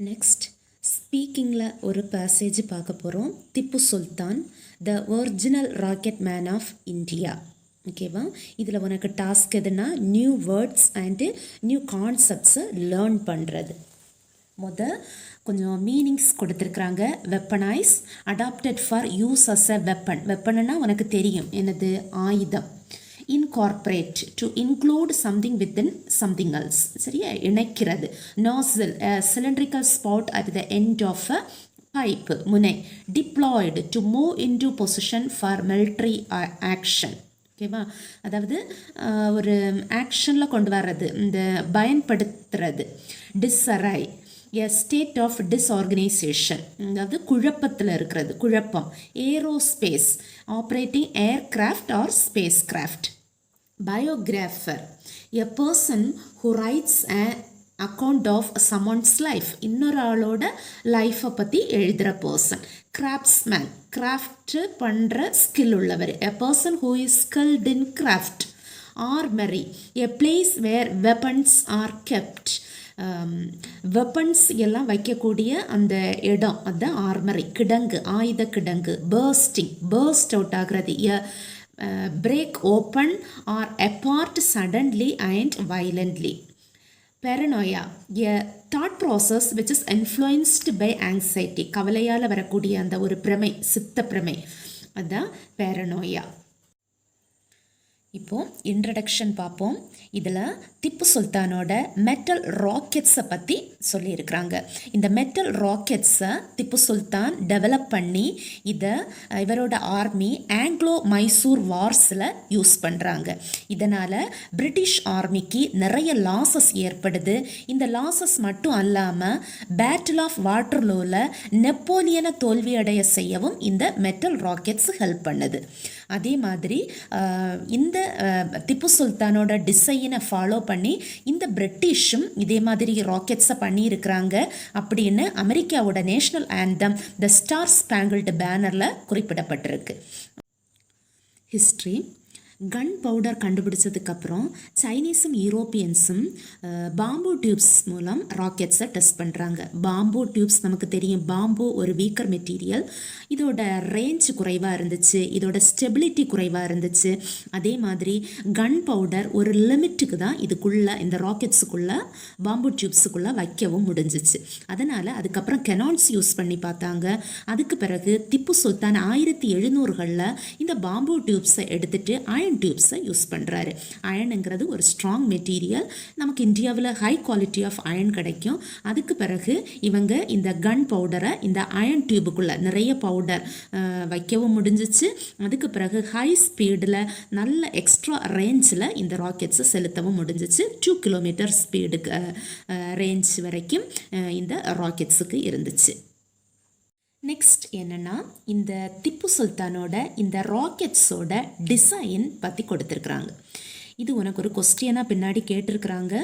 Next ஸ்பீக்கிங்கில் ஒரு passage பார்க்க போகிறோம். Tipu Sultan the original rocket man of India. ஓகேவா? இதில் உனக்கு டாஸ்க் எதுனா நியூ வேர்ட்ஸ் அண்டு நியூ கான்செப்ட்ஸை லேர்ன் பண்ணுறது. கொஞ்சம் மீனிங்ஸ் கொடுத்துருக்குறாங்க. Weaponise, adapted for use as a weapon. வெப்பன்னா உனக்கு தெரியும் என்னது, ஆயுதம். Incorporate, to include something within something else. சரியா? இணைக்கிறது. Nozzle, cylindrical spout at the end of a pipe, முனை. Deployed, to move into position for military action. ஓகேவா? அதாவது ஒரு ஆக்ஷனில் கொண்டு வர்றது, இந்த பயன்படுத்துறது. டிஸ்அரை, எ ஸ்டேட் ஆஃப் டிஸ்ஆர்கனைசேஷன், அதாவது குழப்பத்தில் இருக்கிறது, குழப்பம். Aerospace, operating aircraft or space craft. Biographer, a person who writes a account of someone's life, இன்னொரு ஆளோட லைஃப்பை பற்றி எழுதுகிற பர்சன். கிராஃப்ட்ஸ்மேன், கிராஃப்ட் பண்ணுற ஸ்கில் உள்ளவர். A person who is skilled in craft. Armory, a place where weapons are kept. Weapons எல்லாம் வைக்கக்கூடிய அந்த இடம், அதுதான் ஆர்மரி. கிடங்கு, ஆயுத கிடங்கு. பர்ஸ்டிங், பர்ஸ்ட் அவுட் ஆகிறது. break open or apart suddenly and violently. Paranoia, a thought process which is influenced by anxiety. கவலையால் வரக்கூடிய அந்த ஒரு பிரமை, சித்த பிரமை, அதுதான் paranoia. இப்போது இன்ட்ரடக்ஷன் பார்ப்போம். இதில் திப்பு சுல்தானோட மெட்டல் ராக்கெட்ஸை பற்றி சொல்லியிருக்கிறாங்க. இந்த மெட்டல் ராக்கெட்ஸை திப்பு சுல்தான் டெவலப் பண்ணி இதை இவரோட ஆர்மி ஆங்கிலோ மைசூர் வார்ஸில் யூஸ் பண்ணுறாங்க. இதனால் பிரிட்டிஷ் ஆர்மிக்கு நிறைய லாஸஸ் ஏற்படுது. இந்த லாஸஸ் மட்டும் அல்லாமல் பேட்டில் ஆஃப் வாட்டர்லூவில் நெப்போலியனை தோல்வியடைய செய்யவும் இந்த மெட்டல் ராக்கெட்ஸ் ஹெல்ப் பண்ணுது. அதே மாதிரி இந்த திப்பு சுல்தானோட டிசைனை ஃபாலோ பண்ணி இந்த பிரிட்டிஷும் இதே மாதிரி ராக்கெட்ஸை பண்ணியிருக்கிறாங்க அப்படின்னு அமெரிக்காவோட national anthem the star spangled பேனரில் குறிப்பிடப்பட்டிருக்கு. ஹிஸ்ட்ரி. கன் பவுடர் கண்டுபிடிச்சதுக்கப்புறம் சைனீஸும் யூரோப்பியன்ஸும் பாம்பு டியூப்ஸ் மூலம் ராக்கெட்ஸை டெஸ்ட் பண்ணுறாங்க. பாம்பு டியூப்ஸ் நமக்கு தெரியும், பாம்பு ஒரு வீக்கர் மெட்டீரியல். இதோட ரேஞ்ச் குறைவாக இருந்துச்சு, இதோட ஸ்டெபிலிட்டி குறைவாக இருந்துச்சு. அதே மாதிரி கன் பவுடர் ஒரு லிமிட்டுக்கு தான் இதுக்குள்ளே, இந்த ராக்கெட்ஸுக்குள்ளே, பாம்பு டியூப்ஸுக்குள்ளே வைக்கவும் முடிஞ்சிச்சு. அதனால் அதுக்கப்புறம் கெனான்ஸ் யூஸ் பண்ணி பார்த்தாங்க. அதுக்கு பிறகு திப்பு சுல்தான் 1700களில் இந்த பாம்பு டியூப்ஸை எடுத்துகிட்டு அயன் டியூப்ஸை யூஸ் பண்ணுறாரு. அயனுங்கிறது ஒரு ஸ்ட்ராங் மெட்டீரியல். நமக்கு இந்தியாவில் ஹை குவாலிட்டி ஆஃப் அயன் கிடைக்கும். அதுக்கு பிறகு இவங்க இந்த கன் பவுடரை இந்த அயன் டியூபுக்குள்ளே நிறைய பவுடர் வைக்கவும் முடிஞ்சிச்சு. அதுக்கு பிறகு ஹை ஸ்பீடில் நல்ல எக்ஸ்ட்ரா ரேஞ்சில் இந்த ராக்கெட்ஸை செலுத்தவும் முடிஞ்சிச்சு. 2 கிலோமீட்டர் ஸ்பீடுக்கு ரேஞ்ச் வரைக்கும் இந்த ராக்கெட்ஸுக்கு இருந்துச்சு. நெக்ஸ்ட் என்னென்னா, இந்த திப்பு சுல்தானோட இந்த ராக்கெட்ஸோட டிசைன் பற்றி கொடுத்துருக்குறாங்க. இது உனக்கு ஒரு கொஸ்டினாக பின்னாடி கேட்டிருக்கிறாங்க.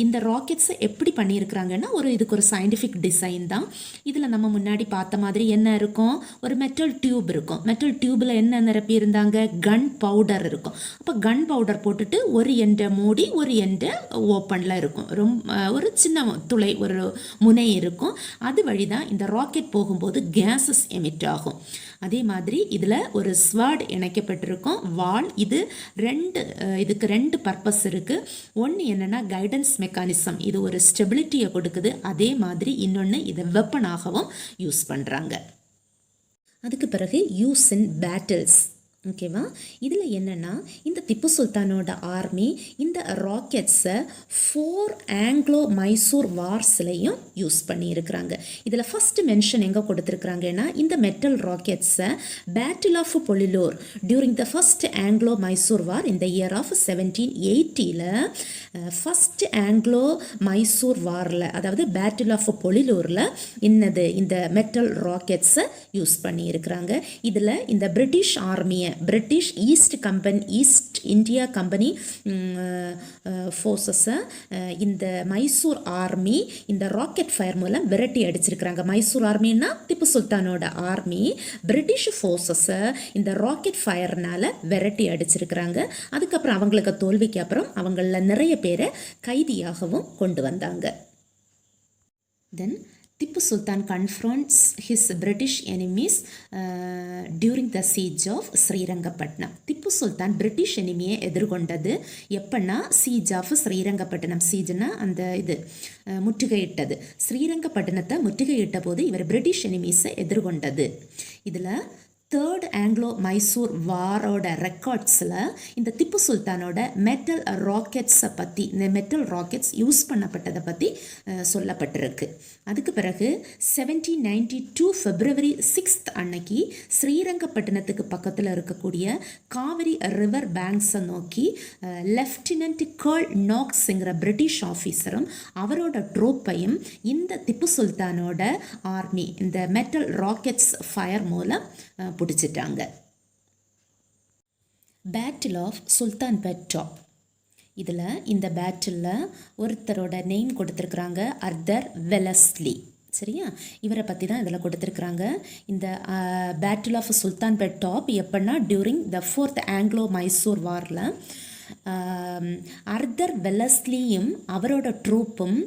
இந்த ராக்கெட்ஸை எப்படி பண்ணியிருக்கிறாங்கன்னா, இதுக்கு ஒரு சயின்டிஃபிக் டிசைன் தான். இதில் நம்ம முன்னாடி பார்த்த மாதிரி என்ன இருக்கும், ஒரு மெட்டல் டியூப் இருக்கும். மெட்டல் டியூப்பில் என்ன நிரப்பி இருந்தாங்க, கன் பவுடர் இருக்கும். அப்போ கன் பவுடர் போட்டுட்டு ஒரு எண்டை மூடி ஒரு எண்டை ஓப்பனில் இருக்கும். ஒரு சின்ன துளை, ஒரு முனை இருக்கும். அது வழி தான் இந்த ராக்கெட் போகும்போது கேஸஸ் எமிட் ஆகும். அதே மாதிரி இதில் ஒரு ஸ்வாட் இணைக்கப்பட்டிருக்கும், வால். இதுக்கு ரெண்டு பர்பஸ் இருக்குது. ஒன்று என்னென்னா கைடன்ஸ் மெக்கானிசம், இது ஒரு ஸ்டெபிலிட்டியை கொடுக்குது. அதே மாதிரி இன்னொன்று இதை வெப்பனாகவும் யூஸ் பண்ணுறாங்க. அதுக்கு பிறகு யூஸ் இன் பேட்டில்ஸ். ஓகேவா? இதில் என்னென்னா, இந்த திப்பு சுல்தானோட ஆர்மி இந்த ராக்கெட்ஸை 4 ஆங்கிலோ மைசூர் வார்ஸ்லையும் யூஸ் பண்ணியிருக்கிறாங்க. இதில் ஃபஸ்ட்டு மென்ஷன் எங்கே கொடுத்துருக்குறாங்கன்னா, இந்த மெட்டல் ராக்கெட்ஸை battle of Pollilur during the first Anglo Mysore war இந்த இயர் ஆஃப் 1780ல் ஃபஸ்ட் ஆங்கிலோ மைசூர் வாரில், அதாவது பேட்டில் ஆஃப் பொலிலூரில் இந்த மெட்டல் ராக்கெட்ஸை யூஸ் பண்ணியிருக்கிறாங்க. இதில் இந்த பிரிட்டிஷ் ஆர்மியை, பிரிட்டிஷ் ஈஸ்ட் இந்தியா கம்பெனி ஃபோர்ஸஸை இந்த மைசூர் ஆர்மி இந்த ராக்கெட் ஃபயர் மூலம் விரட்டி அடிச்சிருக்கிறாங்க. மைசூர் ஆர்மின்னா திப்பு சுல்தானோட ஆர்மி பிரிட்டிஷ் ஃபோர்ஸஸை இந்த ராக்கெட் ஃபயர்னால் விரட்டி அடிச்சிருக்கிறாங்க. அதுக்கப்புறம் அவங்களுக்கு தோல்விக்கு அப்புறம் அவங்களில் நிறைய பேரை கைதியாகவும் கொண்டு வந்தாங்க. தென் Tipu Sultan confronts his British enemies during the siege of Srirangapatnam. Tipu Sultan British எனிமியை எதிர்கொண்டது எப்பன்னா சீஜ் ஆஃப் ஸ்ரீரங்கப்பட்டினம். சீஜ்னா அந்த இது முற்றுகையிட்டது. ஸ்ரீரங்கப்பட்டினத்தை முற்றுகையிட்ட போது இவர் பிரிட்டிஷ் எனிமீஸை எதிர்கொண்டது. இதில் தேர்ட் ஆங்கிலோ மைசூர் வாரோட ரெக்கார்ட்ஸில் இந்த திப்பு சுல்தானோட மெட்டல் ராக்கெட்ஸை பற்றி, இந்த மெட்டல் ராக்கெட்ஸ் யூஸ் பண்ணப்பட்டதை பற்றி சொல்லப்பட்டிருக்கு. அதுக்கு பிறகு 1792 February 6 அன்னைக்கு ஸ்ரீரங்கப்பட்டினத்துக்கு பக்கத்தில் இருக்கக்கூடிய காவிரி ரிவர் பேங்க்ஸை நோக்கி லெஃப்டினன்ட் கர்ல் நாக்ஸுங்கிற பிரிட்டிஷ் ஆஃபீஸரும் அவரோட ட்ரோப்பையும் இந்த திப்பு சுல்தானோட ஆர்மி இந்த மெட்டல் ராக்கெட்ஸ் ஃபயர் மூலம் பிடிச்சிட்டாங்க. Battle of Sultanpet Tope. இதில் இந்த பேட்டிலில் ஒருத்தரோட நேம் கொடுத்துருக்குறாங்க, அர்தர் வெலஸ்லி. சரியா, இவரை பற்றி தான் இதில் கொடுத்துருக்குறாங்க. இந்த பேட்டில் ஆஃப் சுல்தான்பேட் டாப் எப்படின்னா during the 4th Anglo Mysore வாரில் அர்தர் வெலஸ்லியும் அவரோட ட்ரூப்பும்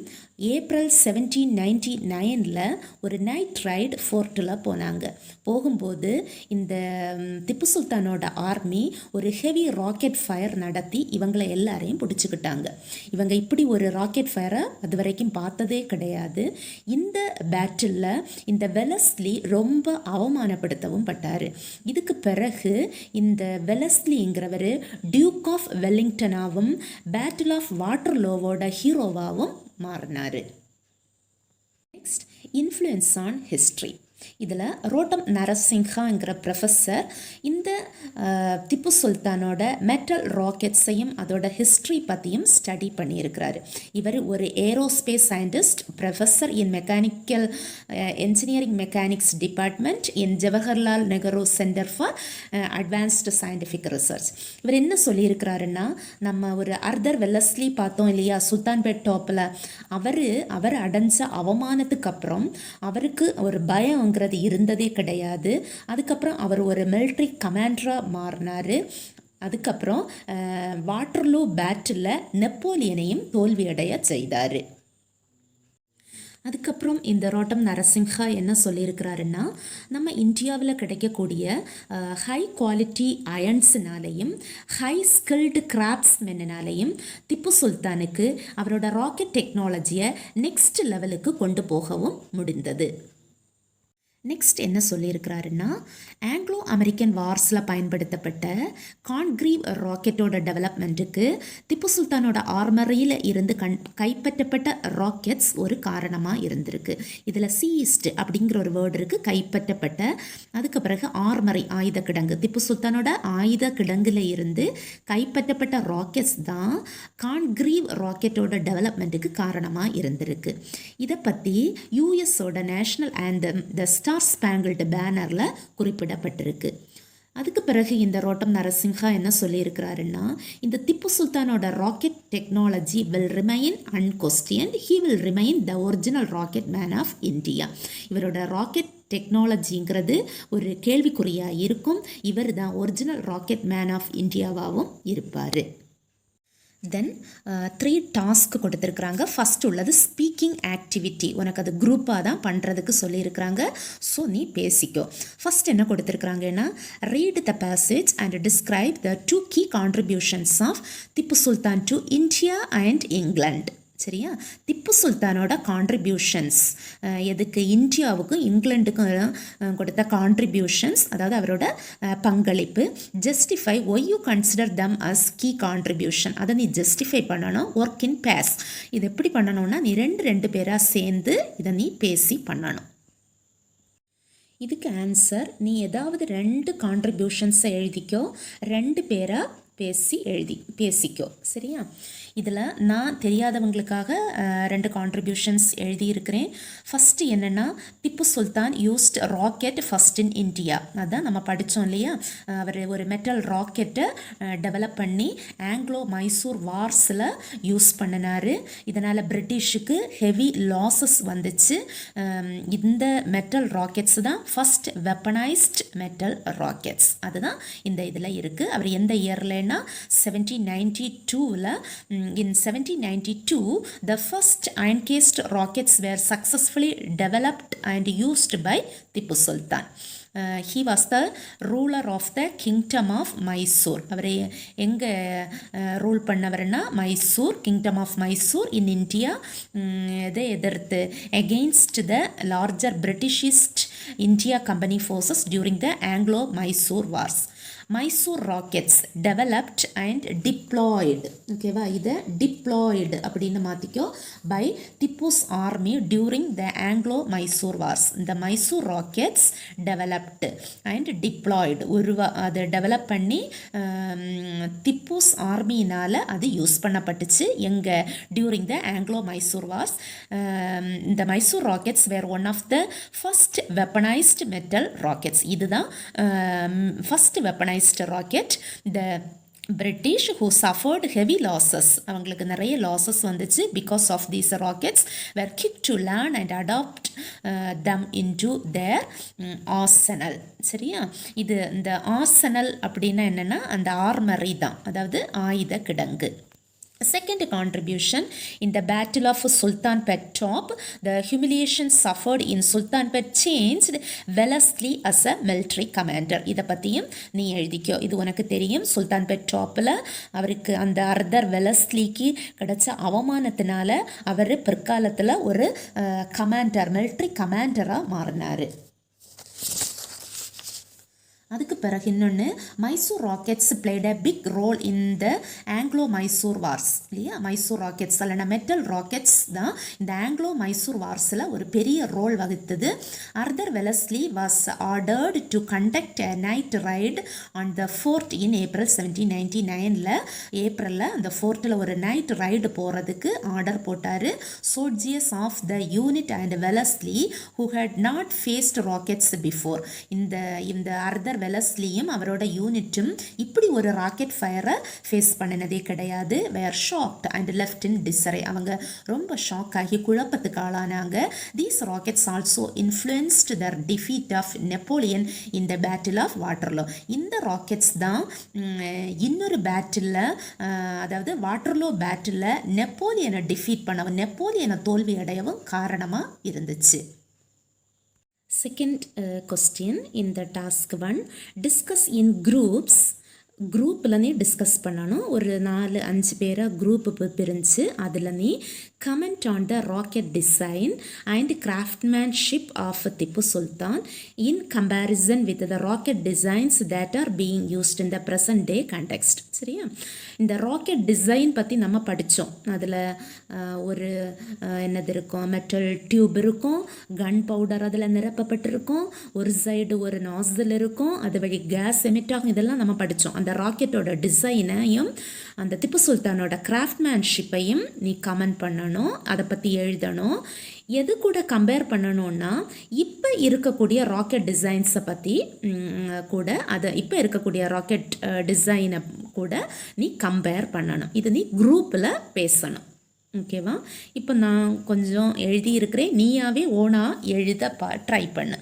ஏப்ரல் 1799 ஒரு நைட் ரைடு ஃபோர்ட்டில் போனாங்க. போகும்போது இந்த திப்பு சுல்தானோட ஆர்மி ஒரு ஹெவி ராக்கெட் ஃபயர் நடத்தி இவங்களை எல்லாரையும் பிடிச்சிக்கிட்டாங்க. இவங்க இப்படி ஒரு ராக்கெட் ஃபயரை அது வரைக்கும் பார்த்ததே கிடையாது. இந்த பேட்டிலில் இந்த வெலஸ்லி ரொம்ப அவமானப்படுத்தவும் பட்டார். இதுக்கு பிறகு இந்த வெலஸ்லிங்கிறவர் டியூக் ஆஃப் வெல்லிங்டனாவும் பேட்டில் ஆஃப் வாட்டர்லோவோட ஹீரோவாகவும் மாறினார். Next, influence on history. இதில் ரோட்டம் நரசிங்ஹாங்கிற ப்ரொஃபஸர் இந்த திப்பு சுல்தானோட மெட்டல் ராக்கெட்ஸையும் அதோட ஹிஸ்ட்ரி பற்றியும் ஸ்டடி பண்ணியிருக்கிறாரு. இவர் ஒரு aerospace scientist, professor in mechanical engineering mechanics department in Jawaharlal Nehru centre for advanced scientific research. இவர் என்ன சொல்லியிருக்கிறாருன்னா, நம்ம ஒரு அர்தர் வெலஸ்லி பார்த்தோம் இல்லையா சுல்தான்பேட் டாப்பில், அவர் அடைஞ்ச அவமானத்துக்கு அப்புறம் அவருக்கு ஒரு பயம் இருந்ததே கிடையாது. அதுக்கப்புறம் அவர் ஒரு மிலிட்ரி கமாண்டராக மாறினார். அதுக்கப்புறம் வாட்டர்லூ பேட்டில் நெப்போலியனையும் தோல்வியடைய செய்தார். அதுக்கப்புறம் இந்த ரோட்டம் நரசிங்ஹா என்ன சொல்லியிருக்கிறாருன்னா, நம்ம இந்தியாவில் கிடைக்கக்கூடிய ஹை குவாலிட்டி அயன்ஸுனாலையும் ஹை ஸ்கில்டு கிராஃப்ட்ஸ்மென்னாலையும் திப்பு சுல்தானுக்கு அவரோட ராக்கெட் டெக்னாலஜியை நெக்ஸ்ட் லெவலுக்கு கொண்டு போகவும் முடிந்தது. நெக்ஸ்ட் என்ன சொல்லியிருக்கிறாருன்னா, ஆங்கிலோ அமெரிக்கன் வார்ஸில் பயன்படுத்தப்பட்ட கான்கிரீவ் ராக்கெட்டோட டெவலப்மெண்ட்டுக்கு திப்பு சுல்தானோட ஆர்மரியில் இருந்து கைப்பற்றப்பட்ட ராக்கெட்ஸ் ஒரு காரணமாக இருந்திருக்கு. இதில் சீஸ்ட் அப்படிங்கிற ஒரு வேர்டு இருக்குது, கைப்பற்றப்பட்ட. அதுக்கு பிறகு ஆர்மரி ஆயுத கிடங்கு, திப்பு சுல்தானோட ஆயுத கிடங்குல இருந்து கைப்பற்றப்பட்ட ராக்கெட்ஸ் தான் கான்கிரீவ் ராக்கெட்டோட டெவலப்மெண்ட்டுக்கு காரணமாக இருந்திருக்கு. இதை பற்றி யூஎஸோட national anthem the star spangled பேனரில் குறிப்பிடப்பட்டிருக்கு. அதுக்கு பிறகு இந்த ரோட்டம் நரசிம்ஹா என்ன சொல்லியிருக்கிறாருன்னா, இந்த திப்பு சுல்தானோட rocket technology will remain unquestioned, he will remain the original rocket man of India. இவரோட ராக்கெட் டெக்னாலஜிங்கிறது ஒரு கேள்விக்குறியாக இருக்கும். இவர் தான் ஒரிஜினல் ராக்கெட் மேன் ஆஃப் இந்தியாவாகவும் இருப்பார். தென் 3 டாஸ்க் கொடுத்துருக்குறாங்க. ஃபஸ்ட் உள்ளது ஸ்பீக்கிங் ஆக்டிவிட்டி. உனக்கு அது குரூப்பாக தான் பண்ணுறதுக்கு சொல்லியிருக்கிறாங்க. ஸோ நீ பேசிக்கோ. ஃபஸ்ட் என்ன கொடுத்துருக்குறாங்கன்னா, read the passage and describe the 2 key contributions of Tipu Sultan to India and England. சரியா, திப்பு சுல்தானோட கான்ட்ரிபியூஷன்ஸ் எதுக்கு, இந்தியாவுக்கும் இங்கிலாண்டுக்கும் கொடுத்த கான்ட்ரிபியூஷன்ஸ், அதாவது அவரோட பங்களிப்பு. Justify why you consider them as key contribution. அதை நீ ஜஸ்டிஃபை பண்ணணும். Work in pairs. இது எப்படி பண்ணணும்னா, நீ ரெண்டு பேராக சேர்ந்து இதை நீ பேசி பண்ணணும். இதுக்கு ஆன்சர், நீ ஏதாவது 2 கான்ட்ரிபியூஷன்ஸை எழுதிக்கோ, 2 பேராக பேசிக்கோ. சரியா, இதில் நான் தெரியாதவங்களுக்காக 2 கான்ட்ரிபியூஷன்ஸ் எழுதியிருக்கிறேன். ஃபஸ்ட்டு என்னென்னா, Tipu Sultan used rocket first in India. அதான் நம்ம படித்தோம் இல்லையா, அவர் ஒரு மெட்டல் ராக்கெட்டை டெவலப் பண்ணி ஆங்கிலோ மைசூர் வார்ஸில் யூஸ் பண்ணினார். இதனால் பிரிட்டிஷுக்கு ஹெவி லாஸஸ் வந்துச்சு. இந்த மெட்டல் ராக்கெட்ஸ் தான் ஃபஸ்ட் வெப்பனைஸ்ட் மெட்டல் ராக்கெட்ஸ். அதுதான் இந்த இதில் இருக்குது. அவர் எந்த இயரில் ஏன்னா 1792ல in 1792 the first iron cased rockets were successfully developed and used by Tipu Sultan. He was the ruler of the kingdom of Mysore. அவர் எங்கே ரூல் பண்ணவர்னா Mysore, kingdom of Mysore in India. இதை எதிர்த்து against the larger Britishist India company forces during the Anglo-Mysore wars. Mysore rockets developed and deployed, ஓகேவா, இதை deployed அப்படின்னு மாற்றிக்கோ, by Tipu's army during the Anglo Mysore wars. இந்த Mysore rockets developed and deployed அதை டெவலப் பண்ணி திப்புஸ் ஆர்மியினால் அது யூஸ் பண்ணப்பட்டுச்சு. எங்கே? During the Anglo Mysore wars. இந்த Mysore rockets were one of the first weaponised metal rockets. இதுதான் first weaponised rocket. The British who suffered heavy losses, அவங்களுக்கு நிறைய லாசஸ் வந்துச்சு because of these rockets, were quick to learn and adopt them into their arsenal. சரியா? இது இந்த arsenal அப்படின்னா என்னன்னா அந்த ஆர்மரி தான், அதாவது ஆயுத கிடங்கு. Second contribution, in the Battle of Sultanpet Top, the humiliation suffered in Sultanpet changed Wellesley as a military commander. இதை பற்றியும் நீ எழுதிக்கோ, இது உனக்கு தெரியும். சுல்தான்பெட் டாப்பில் அவருக்கு அந்த அர்தர் வெலஸ்லிக்கு கிடைச்ச அவமானத்தினால அவர் பிற்காலத்தில் ஒரு கமாண்டர், மிலிட்ரி கமாண்டராக மாறினார். அதுக்கு பிறகு இன்னொன்று, Mysore rockets played a big role in the Anglo Mysore wars. இல்லையா? மைசூர் ராக்கெட்ஸ் அல்லனா மெட்டல் ராக்கெட்ஸ் தான் இந்த ஆங்கிலோ மைசூர் வார்ஸில் ஒரு பெரிய ரோல் வகித்தது. Arthur Wellesley was ordered to conduct a night ride on the fort in April 1799. ஏப்ரலில் அந்த ஃபோர்ட்டில் ஒரு நைட் ரைடு போகிறதுக்கு ஆர்டர் போட்டார். Soldiers of the unit and Wellesley who had not faced rockets before. இந்த அர்தர் வெலஸ்லியும் அவரோட யூனிட்டும் இப்படி ஒரு ராக்கெட் ஃபயரை ஃபேஸ் பண்ணினதே கிடையாது. Were shocked and left in disarray. அவங்க ரொம்ப ஷாக் ஆகி குழப்பத்துக்கு ஆளானாங்க. These rockets also influenced the defeat of Napoleon in the battle of Waterloo. இந்த ராக்கெட்ஸ் தான் இன்னொரு பேட்டிலில், அதாவது வாட்டர்லோ பேட்டிலில் நெப்போலியனை டிஃபீட் பண்ணவும், நெப்போலியனை தோல்வி அடையவும் காரணமாக இருந்துச்சு. Second question in the task 1, discuss in groups. குரூப்பில் நீ டிஸ்கஸ் பண்ணணும். ஒரு 4-5 பேராக குரூப்பு பிரிஞ்சு அதில் நீ comment on the rocket design and craftsmanship of Tipu Sultan in comparison with the rocket designs that are being used in the present day context. சரியா? இந்த ராக்கெட் டிசைன் பற்றி நம்ம படித்தோம். அதில் ஒரு என்னது இருக்கும், மெட்டல் டியூப் இருக்கும், கன் பவுடர் அதில் நிரப்பப்பட்டிருக்கும், ஒரு சைடு ஒரு நாசில் இருக்கும், அது வழி கேஸ் எமிட் ஆகும். இதெல்லாம் நம்ம படித்தோம். அந்த ராக்கெட்டோட டிசைனையும் அந்த திப்பு சுல்தானோட கிராஃப்ட்மேன்ஷிப்பையும் நீ கமெண்ட் பண்ணணும், அதை பற்றி எழுதணும். எது கூட கம்பேர் பண்ணணும்னா, இப்போ இருக்கக்கூடிய ராக்கெட் டிசைன்ஸை பற்றி கூட, அதை இப்போ இருக்கக்கூடிய ராக்கெட் டிசைனை கூட நீ கம்பேர் பண்ணணும். இது நீ குரூப்பில் பேசணும். ஓகேவா? இப்போ நான் கொஞ்சம் எழுதியிருக்கிறேன், நீயாவே ஓனாக எழுத ட்ரை பண்ணு.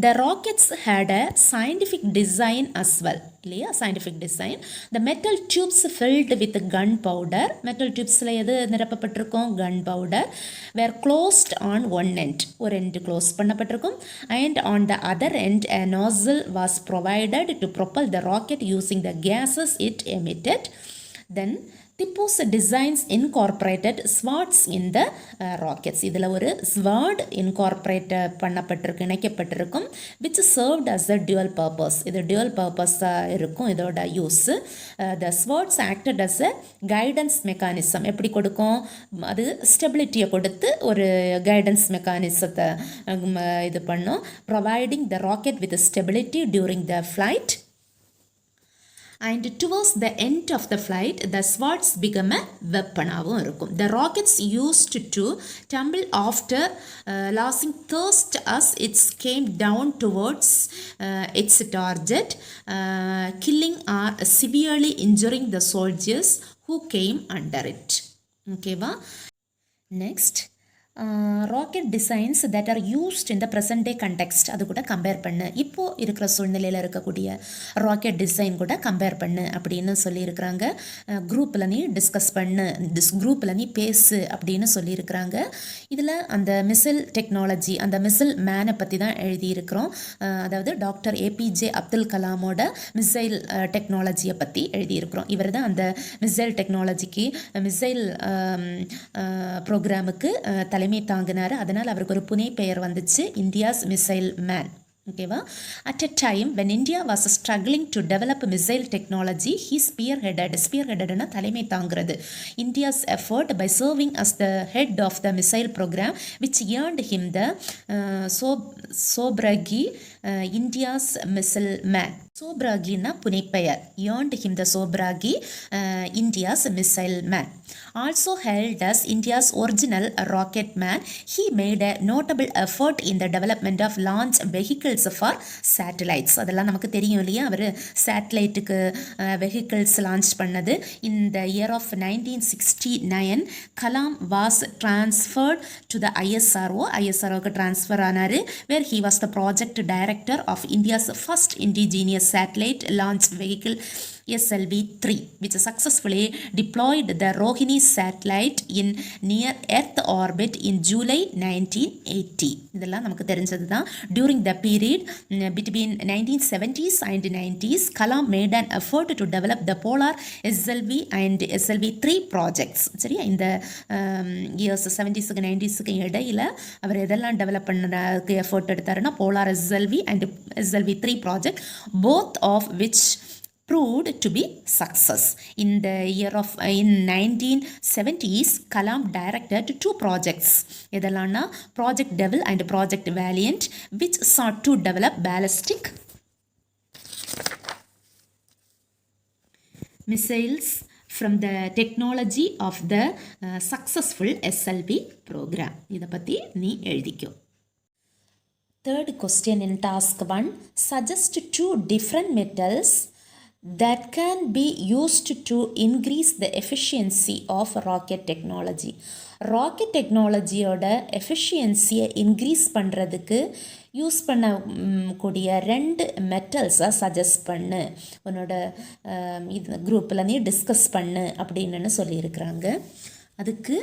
The rockets had a scientific design as well. இல்லையா? Scientific design. The metal tubes filled with gunpowder. metal tubesல எது நிரப்பப்பட்டிருக்கும்? gunpowder. were closed on one end. ஒரு end க்ளோஸ் பண்ணப்பட்டிருக்கும். and on the other end a nozzle was provided to propel the rocket using the gases it emitted. Then Tipu's designs incorporated swords in the rockets. இதில் ஒரு sword incorporate பண்ணப்பட்டிருக்கு, இணைக்கப்பட்டிருக்கும், which served as a dual purpose. இது dual purpose இருக்கும் இதோட use. The swords acted as a guidance mechanism. எப்படி கொடுக்கும்? அது ஸ்டெபிலிட்டியை கொடுத்து ஒரு கைடன்ஸ் மெக்கானிசத்தை இது பண்ணும். Providing the rocket with stability during the flight. And towards the end of the flight, the swords become a weapon-ஆகவும் இருக்கும். The rockets used to tumble after losing thrust as it came down towards its target, killing or severely injuring the soldiers who came under it. ஓகேவா? Next, rocket designs that are used in the present day context அது கூட compare பண்ணு, இப்போது இருக்கிற சூழ்நிலையில் இருக்கக்கூடிய rocket design கூட compare பண்ணு அப்படின்னு சொல்லியிருக்கிறாங்க. குரூப்பில் நீ டிஸ்கஸ் பண்ணு, குரூப்பில் நீ பேசு அப்படின்னு சொல்லியிருக்கிறாங்க. இதில் அந்த மிசைல் டெக்னாலஜி, அந்த மிசைல் மேனை பற்றி தான் எழுதியிருக்கிறோம். அதாவது டாக்டர் ஏபிஜே அப்துல் கலாமோட மிசைல் டெக்னாலஜியை பற்றி எழுதியிருக்கிறோம். இவர் தான் அந்த மிசைல் டெக்னாலஜிக்கு, மிசைல் ப்ரோக்ராமுக்கு தலைமை தாங்கினார். அதனால் அவருக்கு ஒரு புனை பெயர் வந்துச்சு, இந்தியாஸ் மிசைல் மேன். ஓகேவா? At a time when India was struggling to develop missile technology, he spearheadedனா தலைமை தாங்கிறது, India's effort by serving as the head of the missile program, which earned him the sobriquet India's missile man. சோப்ராகின்னா புனைப்பெயர். earned him the sobriquet India's missile man. Also hailed as India's original rocket man, he made a notable effort in the development of launch vehicles for satellites. அதெல்லாம் நமக்கு தெரியும் இல்லையா, அவர் சேட்டலைட்டுக்கு vehicles launch பண்ணது. In the year of 1969, Kalam was transferred to the ISROக்கு transfer ஆனார், where he was the project director of India's first indigenous satellite launch vehicle SLV-3, which successfully deployed the Rohini satellite in near Earth orbit in July 1980. இதெல்லாம் நமக்கு தெரிஞ்சது தான். During the period between 1970s and 90s, Kalam made an effort to develop the Polar SLV and SLV-3 projects. சரியா? இந்த years 70ஸ்க்கு 90ஸ்க்கு இடையில் அவர் எதெல்லாம் develop பண்ணதுக்கு effort எடுத்தாருன்னா, polar SLV and SLV-3 project, both of which proved to be success. In 1970s, Kalam directed 2 projects. இதெல்லாம்னா Project Devil and Project Valiant, which sought to develop ballistic missiles from the technology of the successful SLV program. இதை பற்றி நீ எழுதிக்கோ. Third question in task 1, suggest 2 different metals that can be used to increase the efficiency of rocket technology. Rocket டெக்னாலஜியோட எஃபிஷியன்சியை increase பண்ணுறதுக்கு use பண்ணக்கூடிய 2 மெட்டல்ஸை suggest பண்ணு, உன்னோட இது குரூப்பில் நீ டிஸ்கஸ் பண்ணு அப்படின்னு சொல்லியிருக்கிறாங்க. அதுக்கு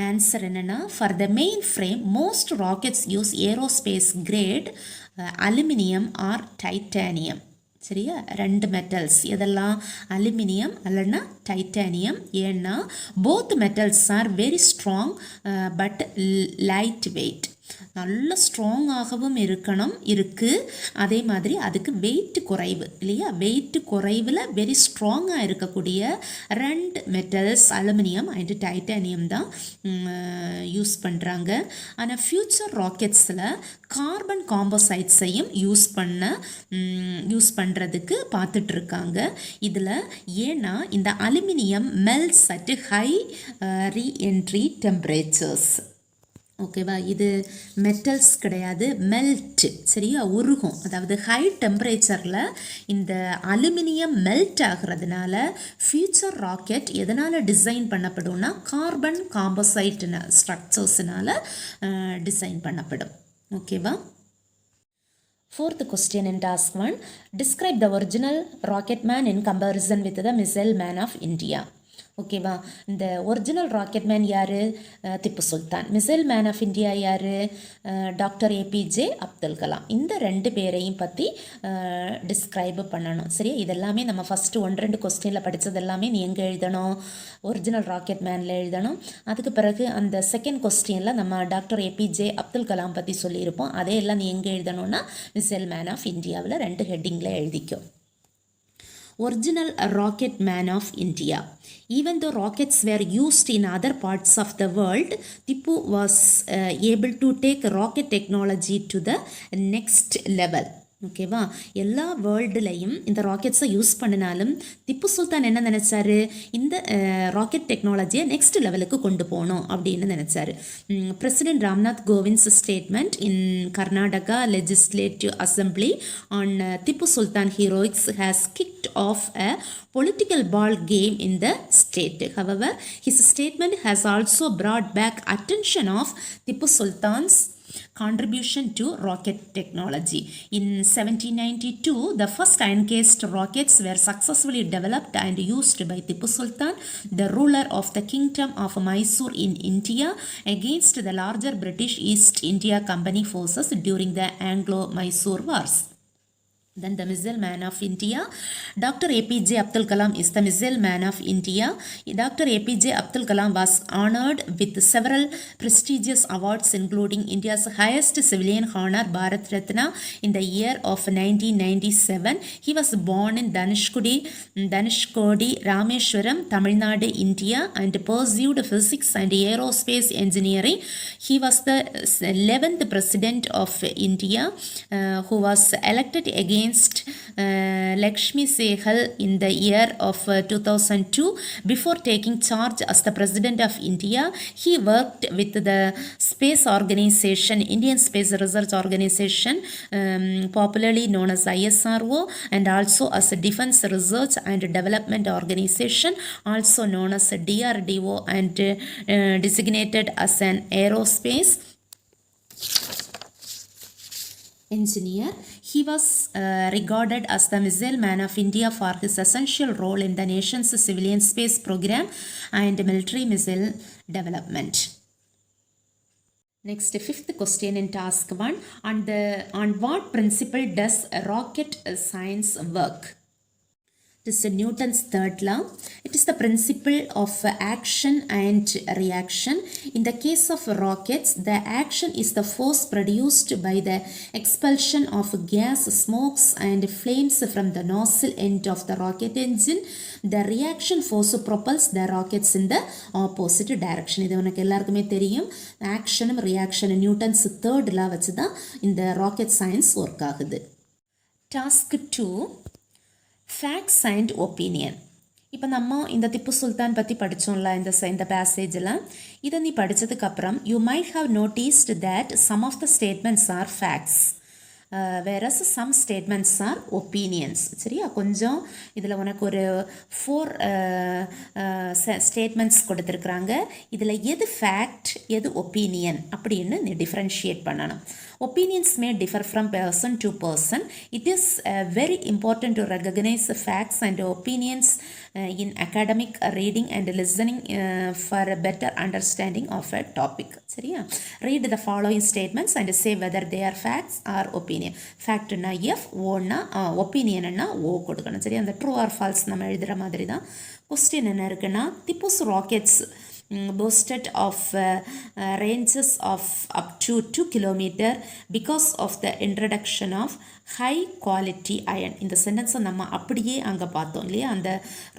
ஆன்சர் என்னென்னா, for the main frame most rockets use aerospace grade aluminium or titanium. சரியா? 2 மெட்டல்ஸ் எதெல்லாம்? அலுமினியம் அல்லனா டைட்டானியம். ஏன்னா both metals are very strong but lightweight. நல்ல ஸ்ட்ராங்காகவும் இருக்குது, அதே மாதிரி அதுக்கு வெயிட் குறைவு இல்லையா? வெயிட் குறைவில் வெரி ஸ்ட்ராங்காக இருக்கக்கூடிய 2 மெட்டல்ஸ் அலுமினியம் அண்ட் டைட்டானியம் தான் யூஸ் பண்ணுறாங்க. ஆனால் ஃப்யூச்சர் ராக்கெட்ஸில் கார்பன் காம்போசைட்ஸையும் யூஸ் பண்ணுறதுக்கு பார்த்துட்ருக்காங்க. இதில் ஏன்னா இந்த aluminium melts at high reentry temperatures. ஓகேவா? இது மெட்டல்ஸ் கிடையாது, மெல்ட். சரியா? உருகும். அதாவது ஹை டெம்பரேச்சரில் இந்த அலுமினியம் மெல்ட் ஆகிறதுனால ஃபியூச்சர் ராக்கெட் எதனால் டிசைன் பண்ணப்படும்னா கார்பன் காம்போசைட் ஸ்ட்ரக்சர்ஸ்னால் டிசைன் பண்ணப்படும். ஓகேவா? Fourth question in task 1, describe the original rocket man in comparison with the missile man of India. ஓகேவா? இந்த ஒரிஜினல் ராக்கெட் மேன் யார்? Tipu Sultan. Missile man of India யார்? Doctor APJ Abdul Kalam. இந்த 2 பேரையும் பற்றி டிஸ்கிரைப் பண்ணணும். சரியா? இதெல்லாமே நம்ம ஃபஸ்ட்டு 1-2 கொஸ்டினில் படித்தது எல்லாமே நீ எங்கே எழுதணும்? ஒரிஜினல் ராக்கெட் மேனில் எழுதணும். அதுக்கு பிறகு அந்த செகண்ட் கொஸ்டினில் நம்ம டாக்டர் ஏபிஜே அப்துல் கலாம் பற்றி சொல்லியிருப்போம். அதே எல்லாம் நீ எங்கே எழுதணும்னா மிசைல் மேன் ஆஃப் இந்தியாவில் 2 ஹெட்டிங்கில் எழுதிக்கும். Original rocket man of India. Even though rockets were used in other parts of the world, Tipu was able to take rocket technology to the next level. ஓகேவா, எல்லா வேர்ல்டுலையும் இந்த ராக்கெட்ஸை யூஸ் பண்ணினாலும் திப்பு சுல்தான் என்ன நினச்சாரு, இந்த rocket டெக்னாலஜியை next லெவலுக்கு கொண்டு போகணும் அப்படின்னு நினச்சாரு. President Ramnath Kovind's statement in Karnataka legislative assembly on Tipu Sultan heroics has kicked off a political ball game in the state. However, his statement has also brought back attention of Tipu Sultan's contribution to rocket technology. In 1792, the first iron-cased rockets were successfully developed and used by Tipu Sultan, the ruler of the Kingdom of Mysore in India, against the larger British East India Company forces during the Anglo-Mysore Wars. Then the Missile Man of India. Dr. APJ Abdul Kalam is the Missile Man of India. Dr. APJ Abdul Kalam was honored with several prestigious awards, including India's highest civilian honor, Bharat Ratna, in the year of 1997. He was born in Dhanushkodi, Rameshwaram, Tamil Nadu, India, and pursued physics and aerospace engineering. He was the 11th President of India who was elected against Lakshmi Sehgal in the year of 2002. Before taking charge as the President of India, he worked with the Space Organization, Indian Space Research Organization, popularly known as ISRO, and also as a Defense Research and Development Organization, also known as DRDO, and designated as an aerospace engineer. He was regarded as the Missile Man of India for his essential role in the nation's civilian space program and military missile development. Next, fifth question in task 1. On what principle does rocket science work? It is Newton's third law. It is the principle of action and reaction. In the case of rockets, the action is the force produced by the expulsion of gas, smokes, and flames from the nozzle end of the rocket engine. The reaction force propels the rockets in the opposite direction. இது உனக்கு எல்லாருக்குமே தெரியும். ஆக்ஷனும் ரியாக்ஷனும் Newton's third law வச்சு தான் இந்த rocket science work ஆகுது. Task 2, facts and opinion. இப்போ நம்ம இந்த திப்பு சுல்தான் பற்றி படித்தோம்ல இந்த பேசேஜில். இதை நீ படித்ததுக்கப்புறம் you might have noticed that some of the statements are facts, whereas some statements are opinions. சரியா, கொஞ்சம் இதில் உனக்கு ஒரு 4 ஸ்டேட்மெண்ட்ஸ் கொடுத்துருக்குறாங்க. இதில் எது ஃபேக்ட் எது ஒப்பீனியன் அப்படின்னு நீ டிஃப்ரென்ஷியேட் பண்ணணும். Opinions may differ from person to person. It is very important to recognize facts and opinions in academic reading and listening for a better understanding of a topic. சரியா, read the following statements and say whether they are facts or opinion. Fact na F, O na opinion na O கொடுக்கணும். சரியா, அந்த true or false நம்ம எழுதுகிற மாதிரி தான். Question என்ன இருக்குன்னா, திப்புஸ் rockets boasted of ranges of up to 2 km because of the introduction of high quality iron. இந்த சென்டென்ஸை நம்ம அப்படியே அங்கே பார்த்தோம் இல்லையா, அந்த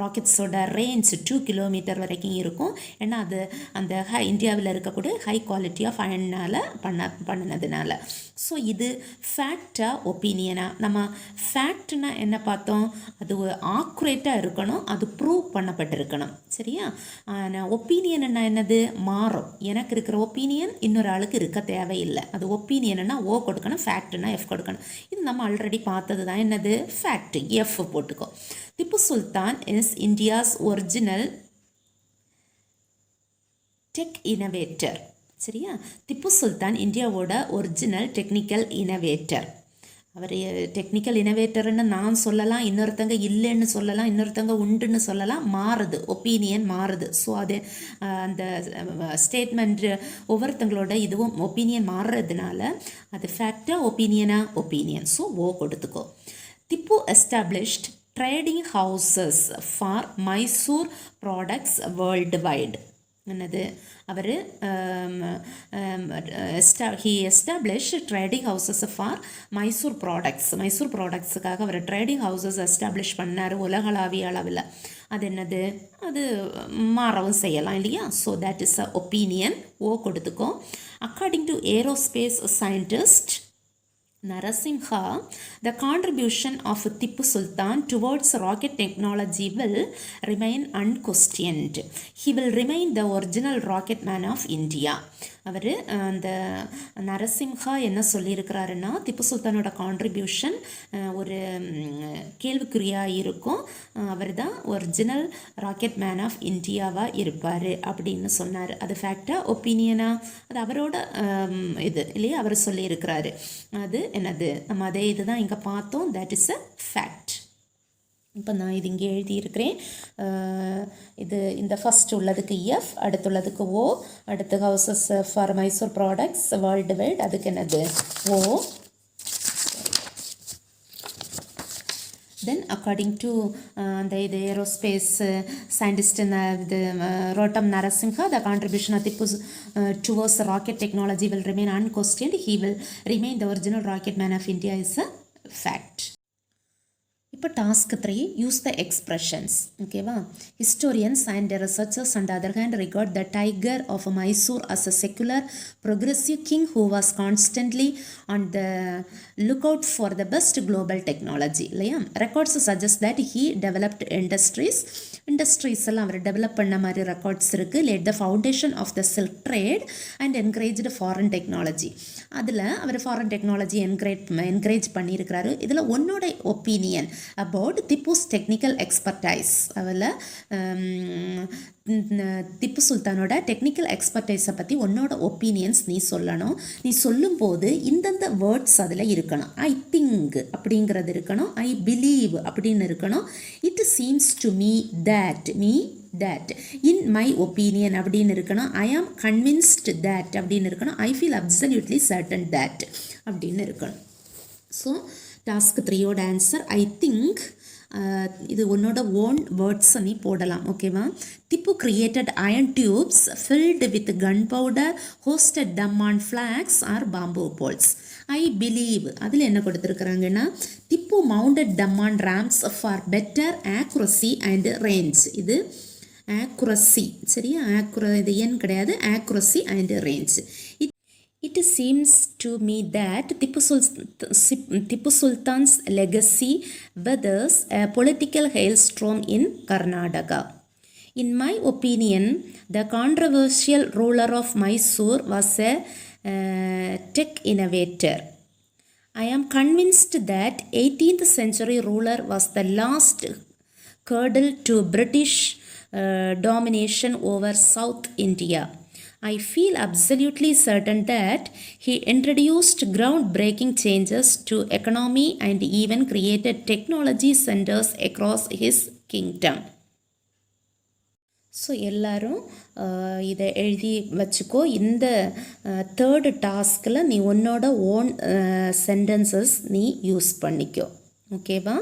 ராக்கெட்ஸோட ரேஞ்ச் 2 km வரைக்கும் இருக்கும். ஏன்னா அது அந்த இந்தியாவில் இருக்கக்கூடிய ஹை குவாலிட்டி ஆஃப் அயனால் பண்ணினதுனால. ஸோ இது ஃபேக்டா ஒப்பீனியனா? நம்ம ஃபேக்ட்னா என்ன பார்த்தோம், அது ஆக்குரேட்டாக இருக்கணும், அது ப்ரூவ் பண்ணப்பட்டிருக்கணும். சரியா, ஒப்பீனியன்னா என்னது, மாறும். எனக்கு இருக்கிற ஒப்பீனியன் இன்னொரு ஆளுக்கு இருக்க தேவையில்லை. அது ஒப்பீனியன்னா ஓ கொடுக்கணும், ஃபேக்ட்னா எஃப் கொடுக்கணும். இது நம்ம ஆல்ரெடி பார்த்தது தான். என்னது ஃபேக்ட், எஃப் போட்டுக்கோ. Tipu Sultan is India's original tech innovator. சரியா, திப்பு சுல்தான் இந்தியாவோட ஒரிஜினல் டெக்னிக்கல் இனோவேட்டர். அவர் டெக்னிக்கல் இனோவேட்டர்னு நான் சொல்லலாம், இன்னொருத்தங்க இல்லைன்னு சொல்லலாம், இன்னொருத்தங்க உண்டுன்னு சொல்லலாம். மாறுது, ஒப்பீனியன் மாறுது. ஸோ அது அந்த ஸ்டேட்மெண்ட் ஒவ்வொருத்தங்களோட இதுவும் ஒப்பீனியன் மாறுறதுனால அது ஃபேக்டா ஒப்பீனியனா, ஒப்பீனியன். ஸோ ஓ கொடுத்துக்கோ. Tipu established trading houses for Mysore products worldwide. என்னது, அவர் he established trading houses for Mysore ப்ராடக்ட்ஸுக்காக அவர் ட்ரேடிங் ஹவுசஸ் எஸ்டாப்ளிஷ் பண்ணார் உலகளாவிய அளவில். அது என்னது, அது மாறவும் செய்யலாம் இல்லையா. So that is a opinion, O கொடுத்துக்கோ. According to aerospace scientist Narasimha, the contribution of Tipu Sultan towards rocket technology will remain unquestioned. He will remain the original rocket man of India. அவர் அந்த நரசிம்ஹா என்ன சொல்லியிருக்கிறாருன்னா Tipu சுல்தானோட contribution ஒரு கேள்விக்குறியாக இருக்கும், அவர் தான் ஒரிஜினல் rocket man of இந்தியாவாக இருப்பார் அப்படின்னு சொன்னார். அது ஃபேக்டாக ஒப்பீனியனாக அது அவரோட இது இல்லையா, அவர் சொல்லியிருக்கிறாரு. அது என்னது நம்ம அதே இது தான் இங்கே பார்த்தோம், தட் இஸ் அ ஃபேக்ட். இப்போ நான் இது இங்கே எழுதியிருக்கிறேன். இது இந்த ஃபஸ்ட் உள்ளதுக்கு எஃப், அடுத்துள்ளதுக்கு ஓ, அடுத்து houses for Mysore products world wide, அதுக்கு என்னது ஓ. தென் அக்கார்டிங் டு அந்த இது ஏரோஸ்பேஸ் சயின்டிஸ்ட் இது Roddam Narasimha, the contribution of Tipu towards rocket technology will remain unquestioned. He will remain the original rocket man of India is a fact. இப்போ task 3, use the expressions. ஓகேவா, historians and researchers and other hand regard the tiger of Mysore as a secular progressive king who was constantly on the lookout for the best global technology இல்லையா. Records suggest that he developed industries எல்லாம் அவர் develop பண்ண மாதிரி records இருக்குது. Laid the foundation of the silk trade and encouraged foreign technology. அதில் அவர் foreign technology encourage பண்ணியிருக்கிறாரு. இதில் உன்னோட opinion about Tipu's technical expertise, அதில் திப்பு சுல்தானோட டெக்னிக்கல் எக்ஸ்பர்டைஸை பற்றி உன்னோட ஒப்பீனியன்ஸ் நீ சொல்லணும். நீ சொல்லும்போது இந்தந்த வேர்ட்ஸ் அதில் இருக்கணும். ஐ திங்க் அப்படிங்கிறது இருக்கணும், ஐ பிலீவ் அப்படின்னு இருக்கணும், it seems to me that in my opinion அப்படின்னு இருக்கணும், ஐ ஆம் கன்வின்ஸ்ட் தட் அப்படின்னு இருக்கணும், I feel absolutely certain that அப்படின்னு இருக்கணும். ஸோ டாஸ்க் 3யோட ஆன்சர் ஐ திங்க். இது உன்னோட ஓன் வேர்ட்ஸை நீ போடலாம். ஓகேவா. Tipu created iron tubes filled with gunpowder hoisted them on flags or bamboo poles. I believe அதில் என்ன கொடுத்துருக்குறாங்கன்னா Tipu mounted them on rams for better accuracy and range. இது ஆக்குரசி சரியா, இது ஏன் கிடையாது, accuracy and range. It seems to me that Tipu Sultan's legacy weathers a political hailstorm in Karnataka. In my opinion, the controversial ruler of Mysore was a tech innovator. I am convinced that 18th century ruler was the last cradle to British domination over South India. I feel absolutely certain that he introduced groundbreaking changes to economy and even created technology centers across his kingdom. So எல்லாரும் இதை எழுதி வச்சுக்கோ. இந்த third டாஸ்கில் நீ உன்னோட own sentences நீ use பண்ணிக்கோ. ஓகேவா.